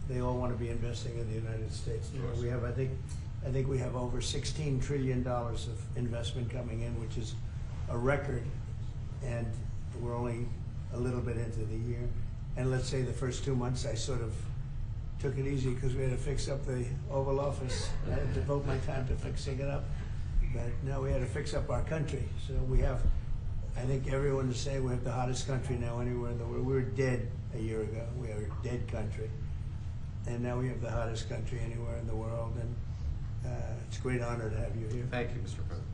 they all want to be investing in the United States. You know, we have, I think we have over $16 trillion of investment coming in, which is a record, and we're only a little bit into the year. And let's say the first 2 months I sort of took it easy because we had to fix up the Oval Office. I had to devote my time to fixing it up. But now we had to fix up our country. So we have, I think everyone is saying we have the hottest country now anywhere in the world. We were dead a year ago. We are a dead country. And now we have the hottest country anywhere in the world. And it's a great honor to have you here. Thank you, Mr. President.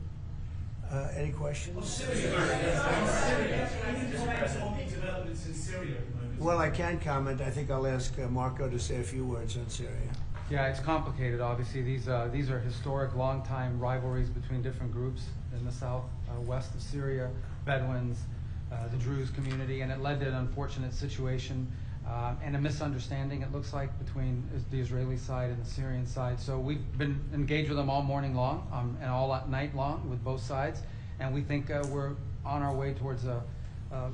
Any questions? Syria. Can you comment on the developments in Syria at the moment? Well, I can comment. I think I'll ask Marco to say a few words on Syria. Yeah, it's complicated. Obviously, these are historic, long-time rivalries between different groups in the south, west of Syria, Bedouins, the Druze community, and it led to an unfortunate situation and a misunderstanding, it looks like, between the Israeli side and the Syrian side. So we've been engaged with them all morning long and all night long with both sides, and we think we're on our way towards a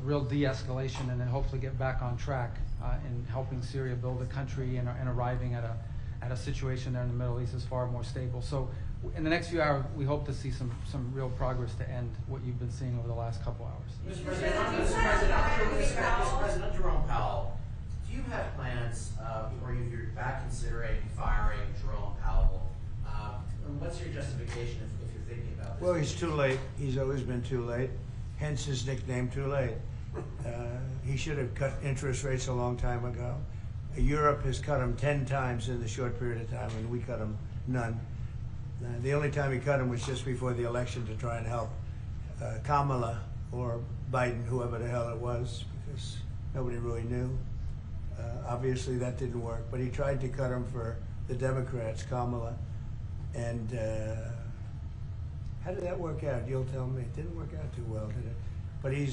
real de-escalation and then hopefully get back on track in helping Syria build a country and arriving at a situation there in the Middle East is far more stable. So in the next few hours, we hope to see some real progress to end what you've been seeing over the last couple hours. Mr. President Jerome Powell, do you have plans, or you're back considering firing Jerome Powell? What's your justification if you're thinking about this? Well, he's too late. He's always been too late, hence his nickname, Too Late. He should have cut interest rates a long time ago. Europe has cut them 10 times in the short period of time, and we cut them none. The only time he cut them was just before the election to try and help Kamala or Biden, whoever the hell it was, because nobody really knew. Obviously that didn't work, but he tried to cut them for the Democrats, Kamala. And how did that work out? You'll tell me. It didn't work out too well, did it? But I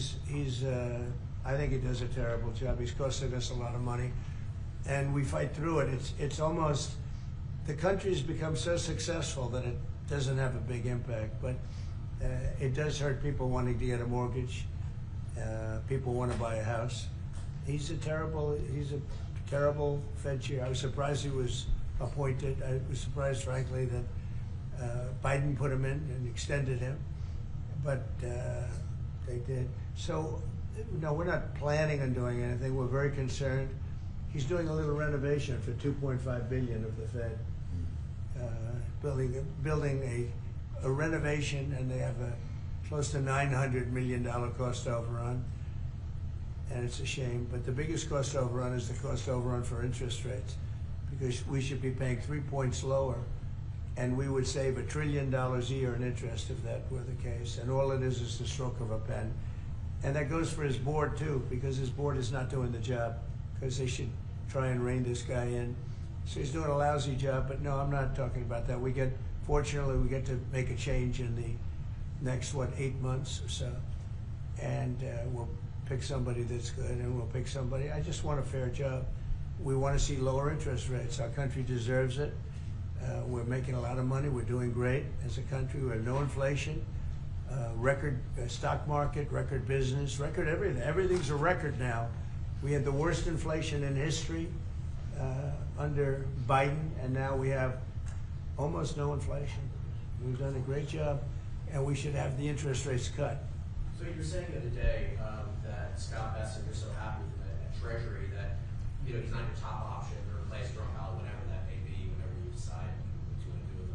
think he does a terrible job. He's costing us a lot of money. And we fight through it. It's almost, the country's become so successful that it doesn't have a big impact, but it does hurt people wanting to get a mortgage. People want to buy a house. He's a terrible Fed chair. I was surprised he was appointed. I was surprised, frankly, that Biden put him in and extended him, but they did. So, no, we're not planning on doing anything. We're very concerned. He's doing a little renovation for $2.5 billion of the Fed, building a renovation, and they have a close to $900 million cost overrun, and it's a shame. But the biggest cost overrun is the cost overrun for interest rates, because we should be paying 3 points lower, and we would save $1 trillion a year in interest if that were the case. And all it is the stroke of a pen. And that goes for his board too, because his board is not doing the job, because they should try and rein this guy in. So he's doing a lousy job, but no, I'm not talking about that. Fortunately, we get to make a change in the next, 8 months or so. And we'll pick somebody that's good, and we'll pick somebody. I just want a fair job. We want to see lower interest rates. Our country deserves it. We're making a lot of money. We're doing great as a country. We have no inflation, record stock market, record business, record everything. Everything's a record now. We had the worst inflation in history under Biden, and now we have almost no inflation. We've done a great job, and we should have the interest rates cut. So you're saying the other day that Scott Bessent is so happy with the Treasury that he's not your top option to replace Jerome Powell, whenever that may be, whenever you decide what you want to do with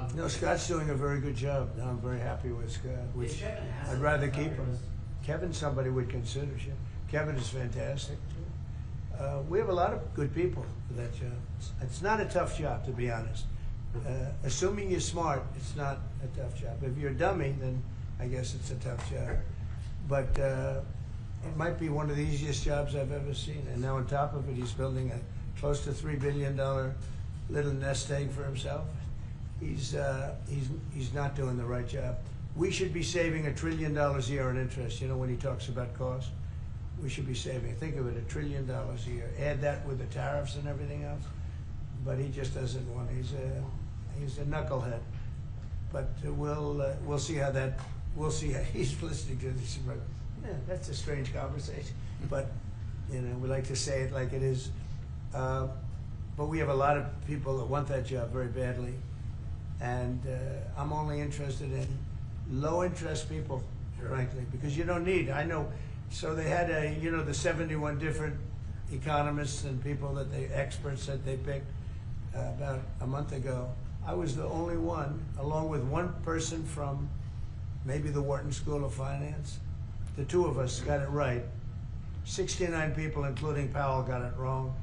them. No, Scott's doing a very good job. No, I'm very happy with Scott. Which I'd rather keep him. Kevin's somebody we'd consider. Kevin is fantastic too. We have a lot of good people for that job. It's not a tough job, to be honest. Assuming you're smart, it's not a tough job. If you're a dummy, then I guess it's a tough job. But it might be one of the easiest jobs I've ever seen. And now on top of it, he's building a close to $3 billion little nest egg for himself. He's not doing the right job. We should be saving $1 trillion a year in interest. You know, when he talks about cost, we should be saving, think of it, $1 trillion a year. Add that with the tariffs and everything else. But he just doesn't want. He's a knucklehead. But we'll see how that. We'll see how he's listening to this. Yeah, that's a strange conversation. But we like to say it like it is. but we have a lot of people that want that job very badly. And I'm only interested in low-interest people, frankly, because you don't need, I know, so they had the 71 different economists and people experts that they picked about a month ago. I was the only one, along with one person from maybe the Wharton School of Finance. The two of us got it right. 69 people, including Powell, got it wrong.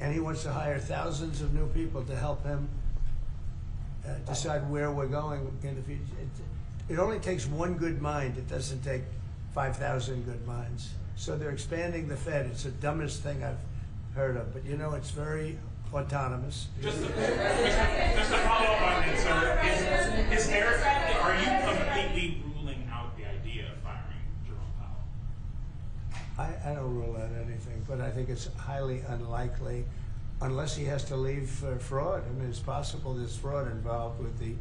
And he wants to hire thousands of new people to help him decide where we're going in the future. It only takes one good mind. It doesn't take 5,000 good minds. So they're expanding the Fed. It's the dumbest thing I've heard of. But it's very autonomous. Just to follow up on it, sir, are you completely ruling out the idea of firing Jerome Powell? I don't rule out anything, but I think it's highly unlikely unless he has to leave for fraud. I mean, it's possible there's fraud involved with the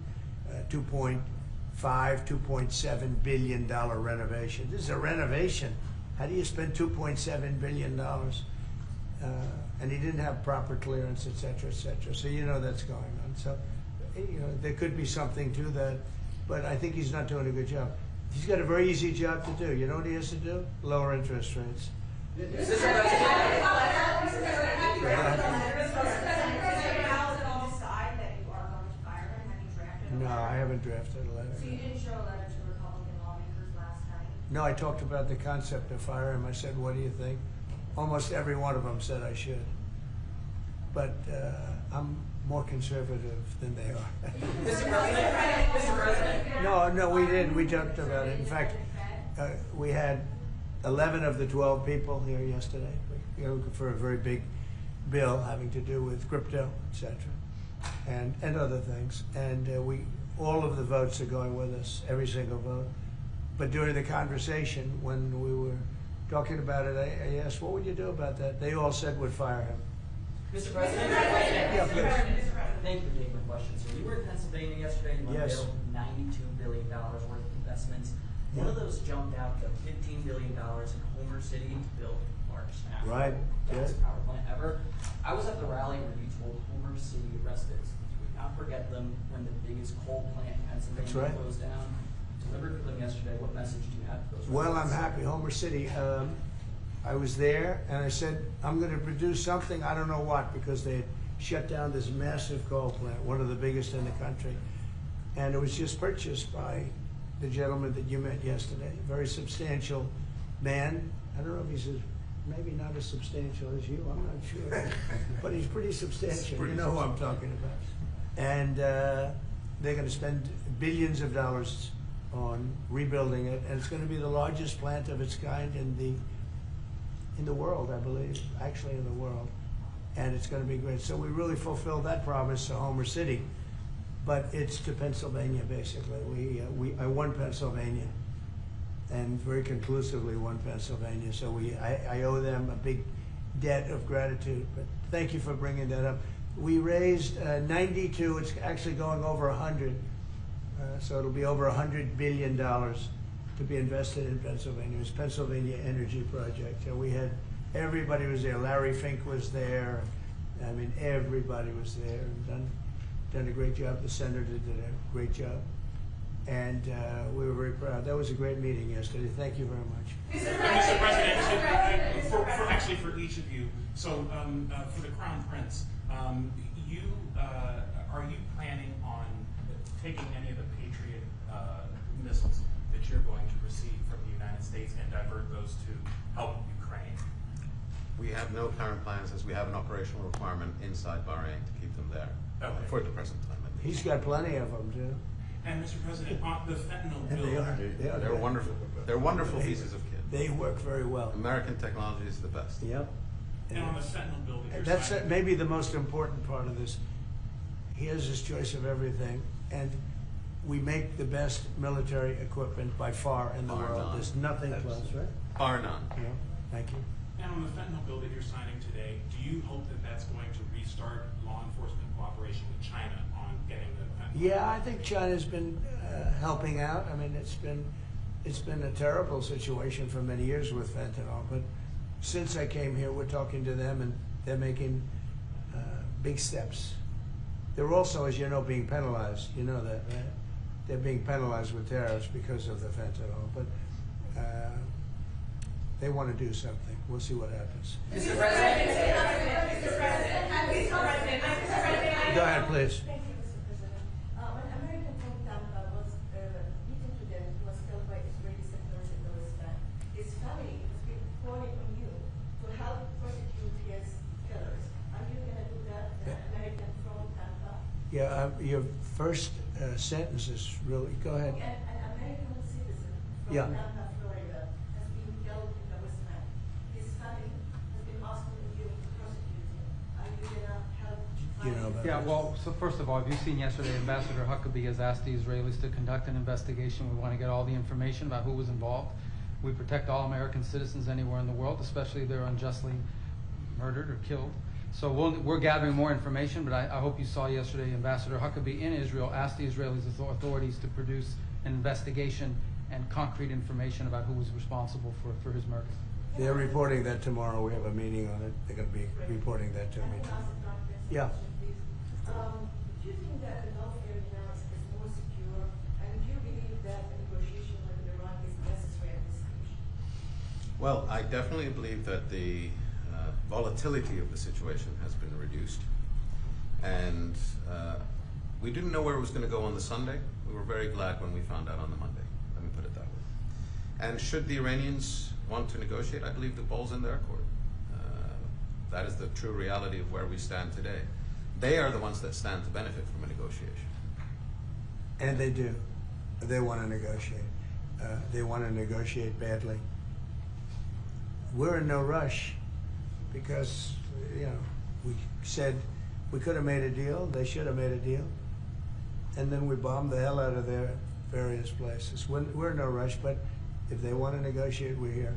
$2.7 billion renovation. This is a renovation. How do you spend $2.7 billion? And he didn't have proper clearance, et cetera, et cetera. So that's going on. So there could be something to that, but I think he's not doing a good job. He's got a very easy job to do. You know what he has to do? Lower interest rates. No, I haven't drafted a letter. So you didn't show a letter to Republican lawmakers last night? No, I talked about the concept of fire him. I said, what do you think? Almost every one of them said I should. But I'm more conservative than they are. Mr. President. No, we didn't. We joked about it. In fact, we had 11 of the 12 people here yesterday for a very big bill having to do with crypto, et cetera, and other things. And all of the votes are going with us, every single vote. But during the conversation, when we were talking about it, I asked, what would you do about that? They all said we'd fire him. Mr. President, Yeah, please. thank you for taking my question. So you were in Pennsylvania yesterday and you Yes. unveiled $92 billion worth of investments. One of those jumped out to $15 billion in Homer City to build the largest natural Right, gas yeah. power plant ever. I was at the rally where you told Homer City residents you would not forget them when the biggest coal plant in Pennsylvania That's right. closed down. Delivered for them yesterday. What message do you have for those Well, I'm residents? happy. Homer City, I was there and I said, I'm going to produce something, I don't know what, because they had shut down this massive coal plant, one of the biggest in the country. And it was just purchased by the gentleman that you met yesterday, very substantial man. I don't know if he's maybe not as substantial as you, I'm not sure. But he's pretty substantial, you know who I'm talking about. And they're going to spend billions of dollars on rebuilding it, and it's going to be the largest plant of its kind in the world, I believe, actually in the world. And it's going to be great. So we really fulfilled that promise to Homer City. But it's to Pennsylvania, basically. I won Pennsylvania, and very conclusively won Pennsylvania. So I owe them a big debt of gratitude. But thank you for bringing that up. We raised 92. It's actually going over 100. So it'll be over $100 billion to be invested in Pennsylvania. It was Pennsylvania Energy Project. And we had everybody was there. Larry Fink was there. I mean, everybody was there and done a great job. The senator did a great job. And we were very proud. That was a great meeting yesterday. Thank you very much. Mr. President, actually for each of you, so for the Crown Prince, are you planning on taking any of the Patriot missiles that you're going to receive from the United States and divert those to help Ukraine? We have no current plans, as we have an operational requirement inside Bahrain to keep them there for the present time. At least. He's got plenty of them, too. And Mr. President, on the fentanyl And bill, They're wonderful. They're wonderful pieces of kit. They work very well. American technology is the best. Yep. and on the fentanyl bill that you're That's signing. maybe the most important part of this. He has his choice of everything, and we make the best military equipment by far in the Bar world. none. There's nothing close, right? Bar none. Yeah, thank you. And on the fentanyl bill that you're signing today, do you hope that that's going to restart law enforcement cooperation with China on getting the fentanyl? Yeah, I think China's been helping out. I mean, it's been a terrible situation for many years with fentanyl, but since I came here, we're talking to them, and they're making big steps. They're also, as you know, being penalized. You know that, right? They're being penalized with tariffs because of the fentanyl, but they want to do something. We'll see what happens. Mr. President. Mr. President. Go ahead, please. Thank you, Mr. President. When American from Tampa was beaten to death, he was killed by Israeli settlers in the West Bank. His family has been calling on you to help prosecute his killers. Are you going to do that, American from Tampa? Yeah, your first sentence is really. Go ahead. An American citizen from Yeah. Tampa, Florida, has been killed in the West Bank. His family has been asking you to prosecute him. Are you going to help? You know about Yeah, well, so first of all, have you seen yesterday, Ambassador Huckabee has asked the Israelis to conduct an investigation. We want to get all the information about who was involved. We protect all American citizens anywhere in the world, especially if they're unjustly murdered or killed. So we're gathering more information, but I hope you saw yesterday Ambassador Huckabee in Israel asked the Israeli authorities to produce an investigation and concrete information about who was responsible for his murder. They're reporting that tomorrow. We have a meeting on it. They're going to be reporting that to me. Yeah. Do you think that the Gulf area now is more secure? And do you believe that a negotiation with Iran is necessary at this stage? Well, I definitely believe that the volatility of the situation has been reduced. And we didn't know where it was going to go on the Sunday. We were very glad when we found out on the Monday. Let me put it that way. And should the Iranians want to negotiate, I believe the ball's in their court. That is the true reality of where we stand today. They are the ones that stand to benefit from a negotiation. And they do. They want to negotiate. They want to negotiate badly. We're in no rush because, you know, we said we could have made a deal. They should have made a deal. And then we bombed the hell out of their various places. We're in no rush, but if they want to negotiate, we're here.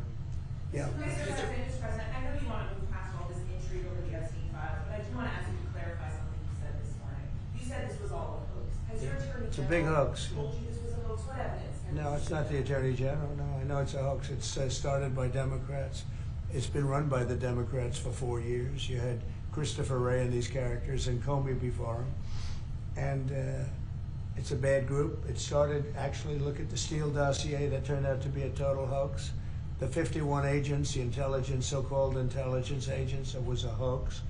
Yeah. Mr. President, I know you want to move past all this intrigue over the Epstein files, but I do want to ask you to clarify something you said this morning. You said this was all a hoax. Has your attorney It's a big general hoax. told you this was a hoax? What evidence? No, it's not the Attorney General. No, I know it's a hoax. It's started by Democrats. It's been run by the Democrats for 4 years. You had Christopher Wray and these characters and Comey before him. And it's a bad group. It started, actually, look at the Steele dossier that turned out to be a total hoax. The 51 agents, the intelligence, so-called intelligence agents, it was a hoax.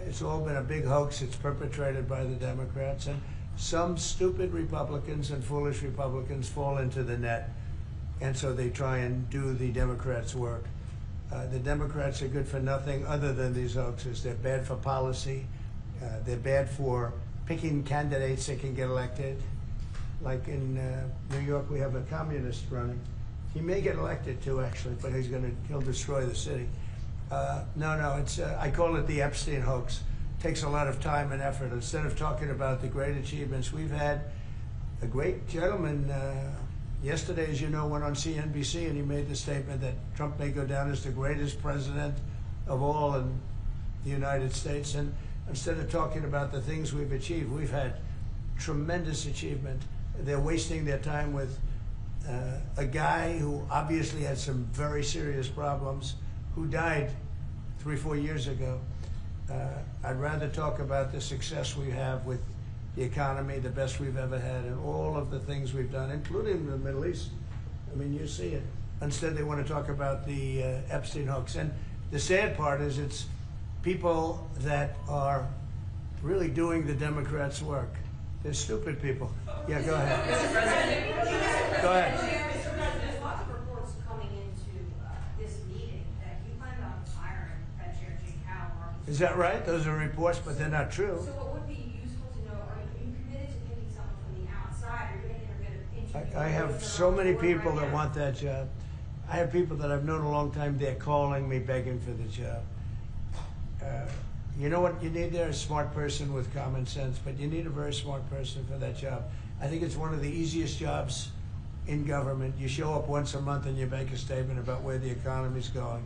It's all been a big hoax. It's perpetrated by the Democrats. And some stupid Republicans and foolish Republicans fall into the net. And so they try and do the Democrats' work. The Democrats are good for nothing other than these hoaxes. They're bad for policy. They're bad for picking candidates that can get elected. Like in New York, we have a communist running. He may get elected too, actually, but he'll destroy the city. No, it's I call it the Epstein hoax. It takes a lot of time and effort. Instead of talking about the great achievements, we've had a great gentleman. Yesterday, as you know, went on CNBC and he made the statement that Trump may go down as the greatest president of all in the United States. And instead of talking about the things we've achieved, we've had tremendous achievement. They're wasting their time with a guy who obviously had some very serious problems, who died 3-4 years ago. I'd rather talk about the success we have with the economy, the best we've ever had, and all of the things we've done, including the Middle East. I mean, you see it. Instead, they want to talk about the Epstein hoax. And the sad part is it's people that are really doing the Democrats' work. They're stupid people. Yeah, go ahead. Mr. President. Go ahead. Mr. President, there's lots of reports coming into this meeting that you plan on firing Fed Chair Jay Powell. Is that right? Those are reports, but they're not true. So what would be useful to know, are you committed to picking someone from the outside, or are you going to interview? I have so many people that want that job. I have people that I've known a long time. They're calling me, begging for the job. You know what you need there? A smart person with common sense, but you need a very smart person for that job. I think it's one of the easiest jobs in government. You show up once a month and you make a statement about where the economy's going,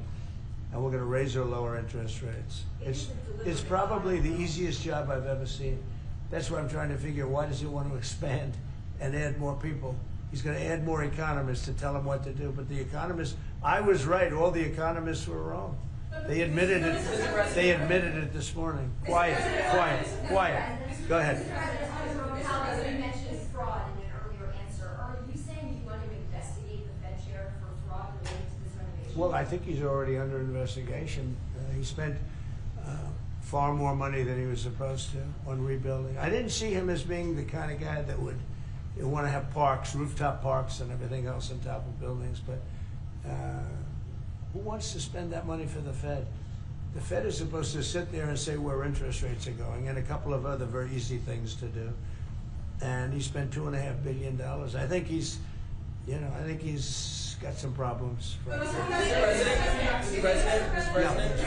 and we're going to raise or lower interest rates. It's probably the easiest job I've ever seen. That's what I'm trying to figure. Why does he want to expand and add more people? He's going to add more economists to tell him what to do. But the economists, I was right. All the economists were wrong. They admitted it. They admitted it this morning. Quiet, quiet, quiet. Go ahead. How you mentioned fraud in an earlier answer. Are you saying you want to investigate the Fed chair for fraud related to this renovation? Well, I think he's already under investigation. He spent far more money than he was supposed to on rebuilding. I didn't see him as being the kind of guy that would want to have parks, rooftop parks and everything else on top of buildings, but who wants to spend that money for the Fed? The Fed is supposed to sit there and say where interest rates are going and a couple of other very easy things to do. And he spent $2.5 billion. I think he's, I think he's got some problems. Mr. President,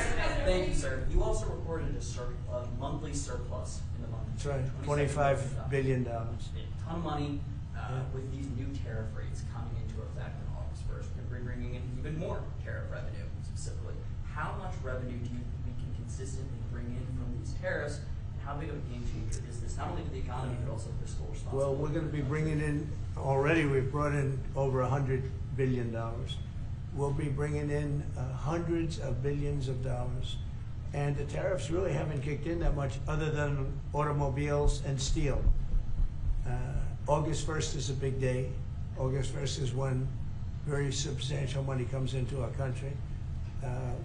thank you, sir. You also reported a monthly surplus in the month. That's right, $25 billion. A ton of money with these new tariff rates coming into effect on August 1st. We're bringing in even more tariff revenue, specifically. How much revenue do you think we can consistently bring in from these tariffs, and how big of a game changer is this, not only for the economy, but also for fiscal responsibility? Well, we're going to be bringing in, already we've brought in over $100 billion. We'll be bringing in hundreds of billions of dollars. And the tariffs really haven't kicked in that much other than automobiles and steel. August 1st is a big day. August 1st is when very substantial money comes into our country.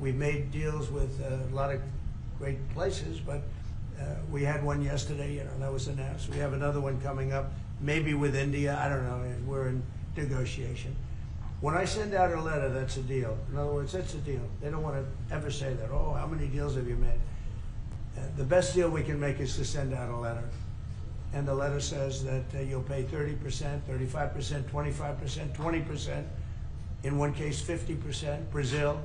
We've made deals with a lot of great places, but we had one yesterday, that was announced. We have another one coming up, maybe with India, I don't know, we're in negotiation. When I send out a letter, that's a deal. In other words, that's a deal. They don't want to ever say that, oh, how many deals have you made? The best deal we can make is to send out a letter. And the letter says that you'll pay 30%, 35%, 25%, 20%, in one case 50%, Brazil,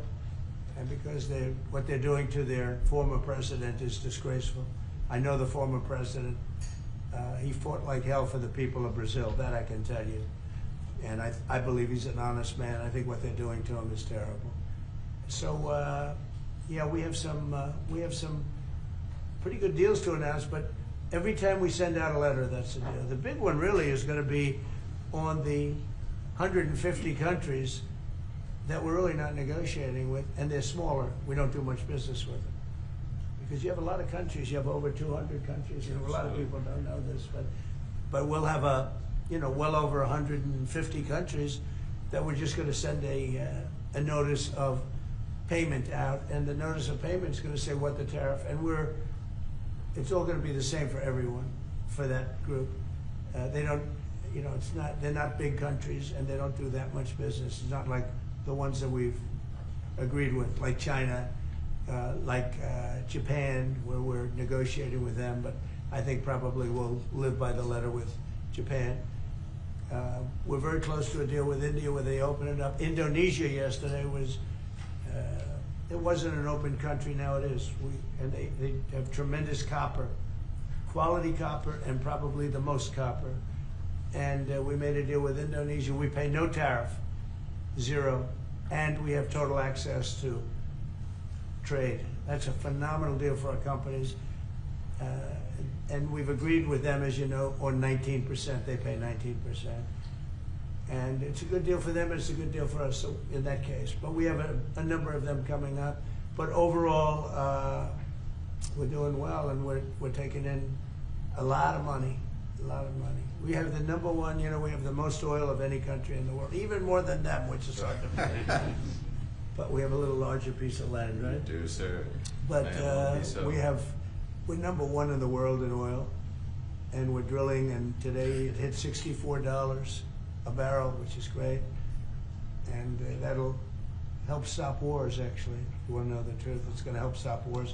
and because what they're doing to their former president is disgraceful. I know the former president, he fought like hell for the people of Brazil, that I can tell you. And I believe he's an honest man. I think what they're doing to him is terrible. So, yeah, we have some pretty good deals to announce, but every time we send out a letter, that's a deal. The big one really is going to be on the 150 countries that we're really not negotiating with, and they're smaller. We don't do much business with them. Because you have a lot of countries, you have over 200 countries, and a lot of people don't know this, but we'll have well over 150 countries that we're just going to send a notice of payment out, and the notice of payment is going to say what the tariff, and it's all going to be the same for everyone, for that group. They don't, they're not big countries, and they don't do that much business. It's not like the ones that we've agreed with, like China, like Japan, where we're negotiating with them, but I think probably we'll live by the letter with Japan. We're very close to a deal with India where they open it up. Indonesia yesterday was, it wasn't an open country, now it is. And they have tremendous copper, quality copper, and probably the most copper. And we made a deal with Indonesia. We pay no tariff, zero, and we have total access to trade. That's a phenomenal deal for our companies. And we've agreed with them, as you know, on 19%. They pay 19%. And it's a good deal for them, it's a good deal for us so in that case. But we have a number of them coming up. But overall, we're doing well, and we're taking in a lot of money, a lot of money. We have the number one, we have the most oil of any country in the world, even more than them, which is hard to believe. But we have a little larger piece of land, right? We do, sir. But we're number one in the world in oil, and we're drilling, and today it hit $64 a barrel, which is great. And that'll help stop wars, actually. If you want to know the truth, it's going to help stop wars.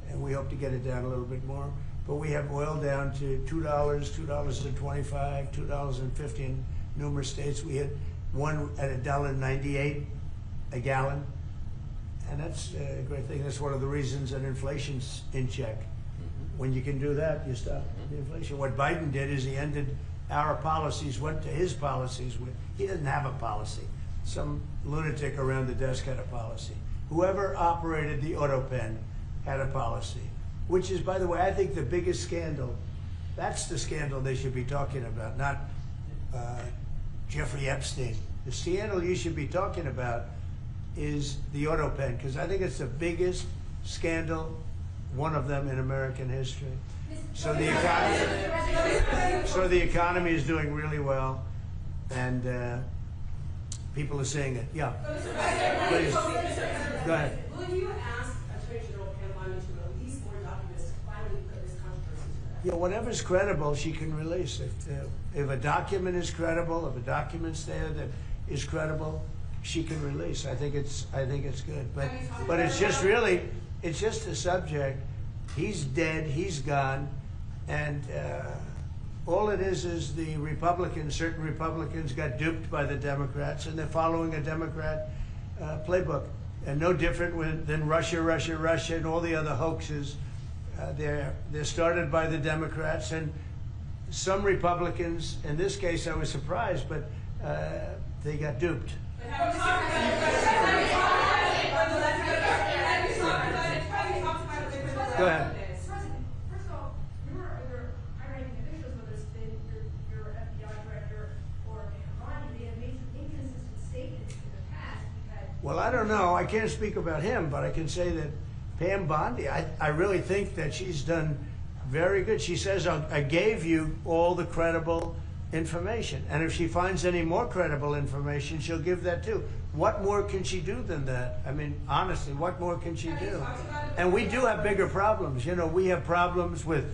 And we hope to get it down a little bit more. But we have oil down to $2, $2.25, $2.50 in numerous states. We hit one at $1.98 a gallon. And that's a great thing. That's one of the reasons that inflation's in check. When you can do that, you stop the inflation. What Biden did is he ended our policies, went to his policies. He didn't have a policy. Some lunatic around the desk had a policy. Whoever operated the auto pen had a policy, which is, by the way, I think the biggest scandal. That's the scandal they should be talking about, not Jeffrey Epstein. The scandal you should be talking about is the auto pen, because I think it's the biggest scandal, one of them in American history. So the economy is doing really well, and people are seeing it. Yeah. Please. Go ahead. Will you ask Attorney General Pam Bondi to release more documents to finally put this controversy to rest? Yeah, whatever's credible, she can release. If a document is credible, if a document's there that is credible, she can release. I think it's good. But it's just really, it's just a subject. He's dead. He's gone, and all it is the Republicans. Certain Republicans got duped by the Democrats, and they're following a Democrat playbook, and no different than Russia, and all the other hoaxes. They're started by the Democrats, and some Republicans. In this case, I was surprised, but they got duped. Go ahead. President, first of all, you were either high-ranking officials, whether it's been your FBI director or Hamad, they have made some inconsistent statements in the past because. Well, I don't know. I can't speak about him, but I can say that Pam Bondi, I really think that she's done very good. She says, I gave you all the credible information. And if she finds any more credible information, she'll give that too. What more can she do than that? I mean, honestly, what more can she do? And we do have bigger problems. You know, we have problems with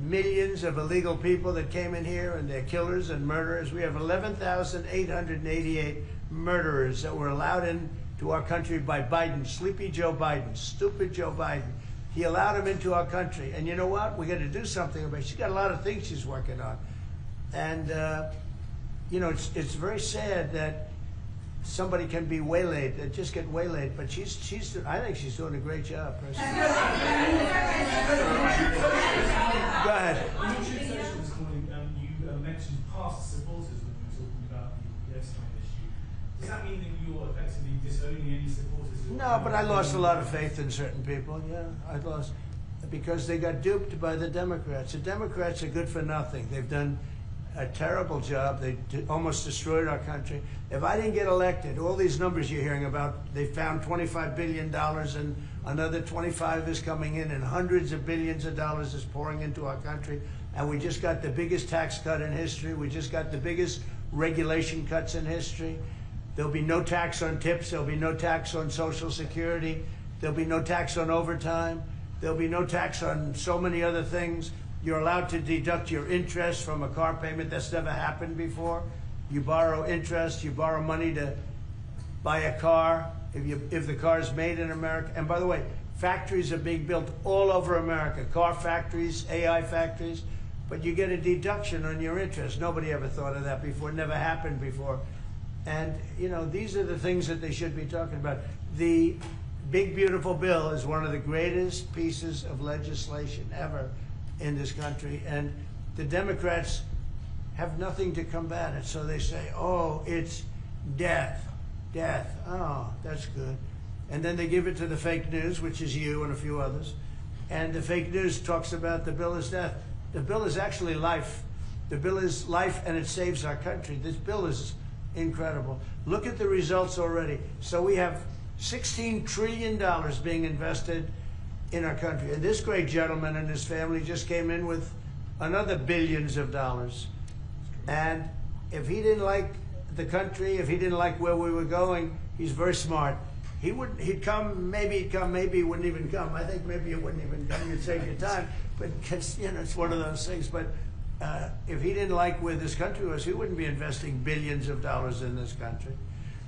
millions of illegal people that came in here, and they're killers and murderers. We have 11,888 murderers that were allowed into our country by Biden, sleepy Joe Biden, stupid Joe Biden. He allowed them into our country. And you know what? We got to do something about it. She's got a lot of things she's working on. And, you know, it's very sad that somebody can be waylaid, just get waylaid, but I think she's doing a great job, personally. Go ahead. On your tube session this morning, you mentioned past supporters when you were talking about the Epstein issue. Does that mean that you're effectively disowning any supporters? No, but I lost a lot of faith in certain people, yeah. I lost, because they got duped by the Democrats. The Democrats are good for nothing. They've done a terrible job. They almost destroyed our country. If I didn't get elected, all these numbers you're hearing about, they found $25 billion and another 25 is coming in, and hundreds of billions of dollars is pouring into our country. And we just got the biggest tax cut in history. We just got the biggest regulation cuts in history. There'll be no tax on tips. There'll be no tax on Social Security. There'll be no tax on overtime. There'll be no tax on so many other things. You're allowed to deduct your interest from a car payment. That's never happened before. You borrow interest, you borrow money to buy a car if the car is made in America. And by the way, factories are being built all over America, car factories, AI factories, but you get a deduction on your interest. Nobody ever thought of that before, never happened before. And you know, these are the things that they should be talking about. The big beautiful bill is one of the greatest pieces of legislation ever in this country, and the Democrats have nothing to combat it, so they say, oh, it's death, oh, that's good. And then they give it to the fake news, which is you and a few others, and the fake news talks about the bill is death. The bill is actually life. The bill is life, and it saves our country. This bill is incredible. Look at the results already. So we have $16 trillion being invested in our country. And this great gentleman and his family just came in with another billions of dollars. And if he didn't like the country, if he didn't like where we were going, he's very smart. He'd come, maybe he wouldn't even come. I think maybe he wouldn't even come. You'd save your time. But you know, it's one of those things. But if he didn't like where this country was, he wouldn't be investing billions of dollars in this country.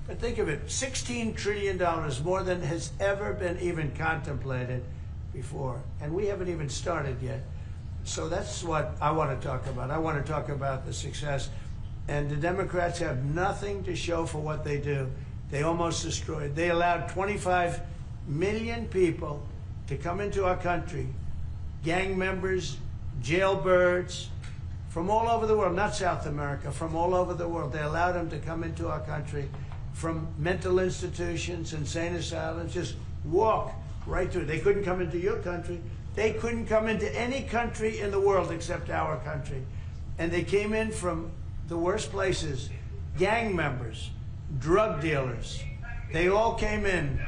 But think of it, $16 trillion, more than has ever been even contemplated before, and we haven't even started yet. So that's what I want to talk about. I want to talk about the success. And the Democrats have nothing to show for what they do. They almost destroyed. They allowed 25 million people to come into our country, gang members, jailbirds, from all over the world, not South America, from all over the world. They allowed them to come into our country from mental institutions, insane asylums, just walk right through. They couldn't come into your country. They couldn't come into any country in the world except our country. And they came in from the worst places, gang members, drug dealers, They all came in.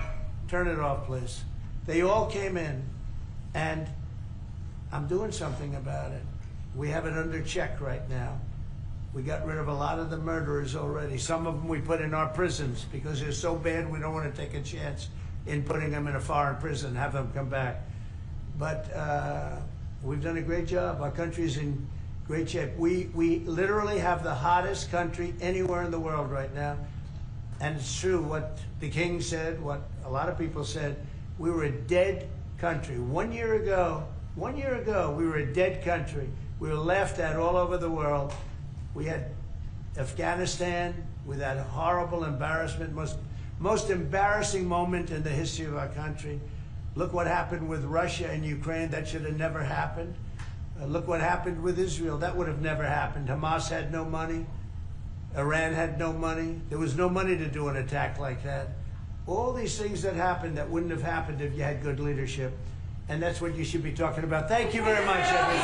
Turn it off, please. They all came in, and I'm doing something about it. We have it under check right now. We got rid of a lot of the murderers already. Some of them we put in our prisons because they're so bad we don't want to take a chance in putting them in a foreign prison, have them come back. But we've done a great job. Our country's in great shape. We literally have the hottest country anywhere in the world right now. And it's true what the king said, what a lot of people said. We were a dead country. 1 year ago, we were a dead country. We were laughed at all over the world. We had Afghanistan with that horrible embarrassment, most embarrassing moment in the history of our country. Look what happened with Russia and Ukraine. That should have never happened. Look what happened with Israel. That would have never happened. Hamas had no money. Iran had no money. There was no money to do an attack like that. All these things that happened that wouldn't have happened if you had good leadership. And that's what you should be talking about. Thank you very much, everybody.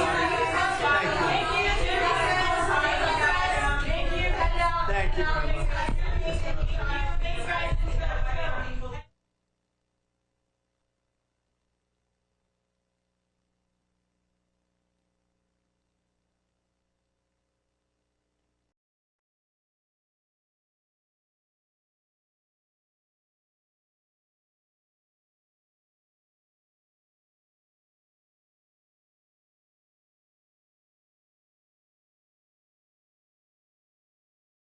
Thank you. Thank you very much.